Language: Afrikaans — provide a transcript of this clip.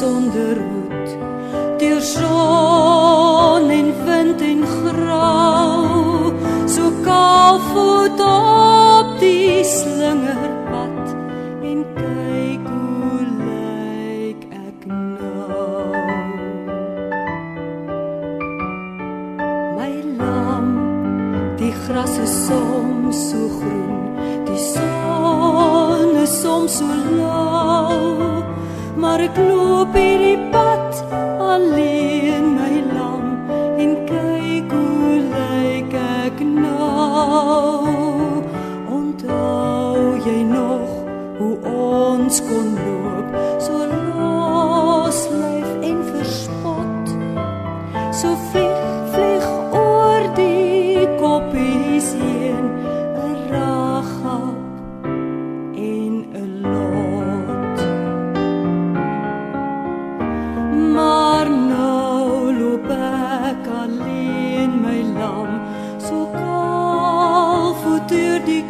sonder hoed, deur son en wind en grauw, so kaalvoet op die slingerpad, en kyk hoe lyk ek nou. My lam, die gras is soms so groen, die son is soms so lauw, maar ek loop hierdie pad alleen, my lam, en kyk hoe lyk ek nou. Onthou jy nog hoe ons kon loop, so loslyf en verspot, so vlieg oor die koppies heen, 'n Ragab en 'n Lot. Maar nou loop ek alleen, my lam, so kaalvoet deur die